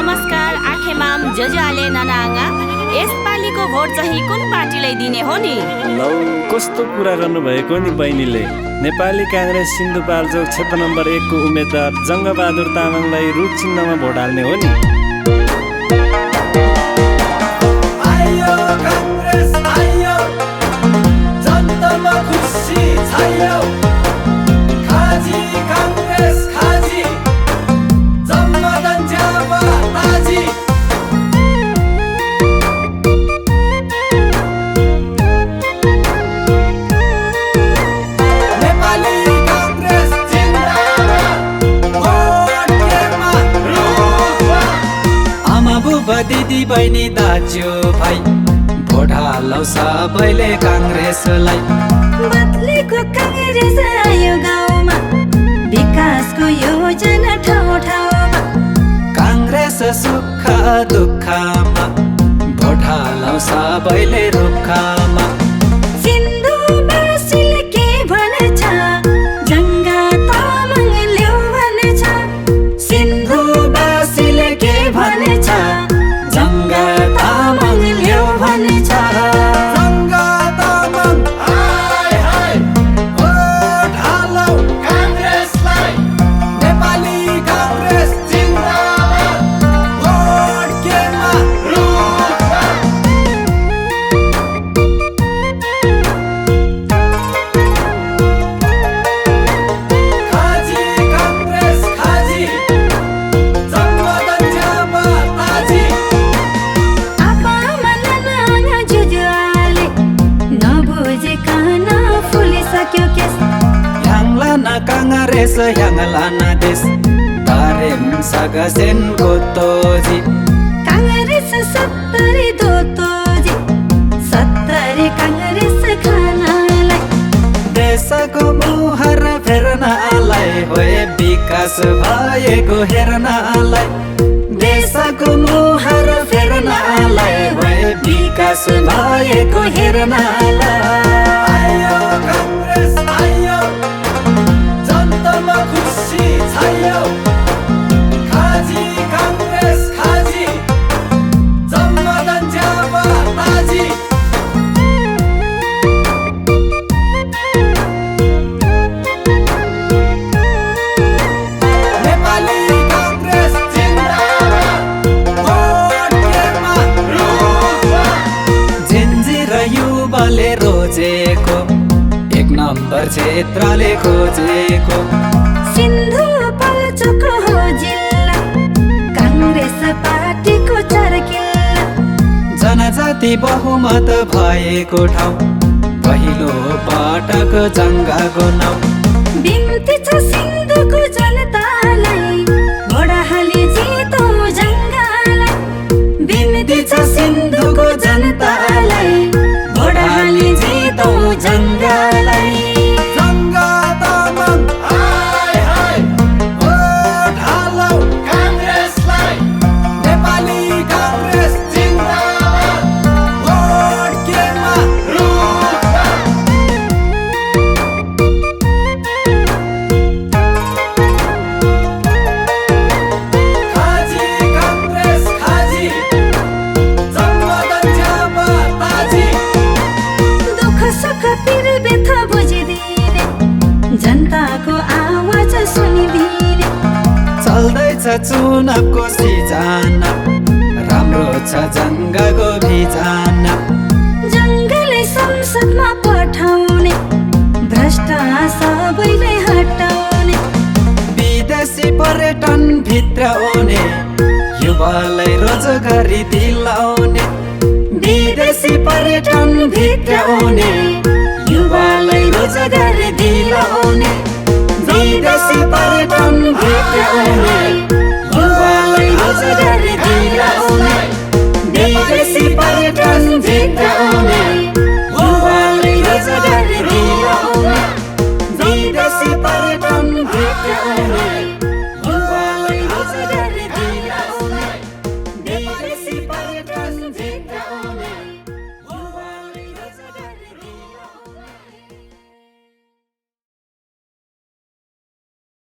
नमस्कार आखेमाम जजाले ननाङा यसपालिको भोट चाहिँ कुन पार्टीलाई दिने हो नि? लौ कस्तो कुरा गर्नुभएको नि बहिनीले। नेपाली काङ्ग्रेस सिन्धुपाल्चोक क्षेत्र नम्बर 1 को उम्मेदवार जङ्गबहादुर तामाङलाई रुख चिन्हमा भोट हाल्ने हो नि। आयो काङ्ग्रेस आयो, जनतामा खुसी छायो, खाजी काङ्ग्रेस खाजी, जम्मदन जाबा ताजी। नेपाली काङ्ग्रेस जिन्दाबाद, भोट केमा रुखमा। आमा बुबा दिदी बहिनी दाजु भाइ, भोट हालौ सबैले काङ्ग्रेसलाई। बदलेको काङ्ग्रेस आयो गाउँमा, विकासको योजना ठाउँ ठाउँमा। काङ्ग्रेस सुख दुःखमा, भोट हालौ सबैले रुखमा। सिन्धुवासीले के भन्छ, जङ्गा तामाङ ल्याऊ भन्छ। सिन्धुवासीले के भन्छ, जङ्गा तामाङ ल्याऊ भन्छ। जङ्गा तामाङ हाय हाय, भोट हालौ काङ्ग्रेसलाई। नेपाली काङ्ग्रेस जिन्दाबाद, भोट केमा रुखमा। खाजी काङ्ग्रेस खाजी, जम्मदन जाबा ताजी। आपामा नाना जुजुवाले नबुझिकन फुलिसक्यो केस। ह्याङ्ला न काङ्ग्रेस ह्याङ्ला न देश, तारेम सगसेन गोतोजी। काङ्ग्रेस 70 दोतोजी, 70 काङ्ग्रेस खानालाई। देशको मुहार फेर्नलाई होए, विकास भएको हेर्नलाई। देशको मुहार फेर्नलाई होए, विकास भएको हेर्नलाई। आयो काङ्ग्रेस आयो, जनतामा खुसी छायो, खाजी काङ्ग्रेस खाजी, जम्मदन जाबा ताजी। नेपाली काङ्ग्रेस जिन्दाबाद, भोट केमा रुखमा। जेन्जी र युवाले रोजेको, 1 नम्बर क्षेत्रले खोजेको। सिन्धुपाल्चोक हो जिल्ला, काङ्ग्रेस पार्टीको चर्किल्ला। जनजाति बहुमत भएको ठाउँ, पहिलो पटक जङ्गाको नाउँ। बिन्ती छ सिन्धुको जनतालाई, भोट हाली जितौँ जङ्गालाई। बिन्ती छ सिन्धुको जनतालाई, भोट हाली जितौँ जङ्गालाई। जङ्गा तामाङ हाय हाय, भोट हालौ काङ्ग्रेसलाई। नेपाली काङ्ग्रेस जिन्दाबाद, भोट केमा रुखमा। खाजी काङ्ग्रेस खाजी, जम्मदन जाबा ताजी। दुःख सुख पिर व्यथा बुझिदिने, जनताको आवाज सुनिदिने। चल्दैछ चुनावको सिजाना, राम्रो छ जङ्गाको भिजाना। जङ्गलै संसदमा पठाउने, भ्रष्ट सबैलाई हटाउने। विदेशी पर्यटन भित्र आउने, युवालाई रोजगारी दिलाउने। विदेशी पर्यटन भित्र आउने, युवालाई रोजगारी दिलाउने। विदेशी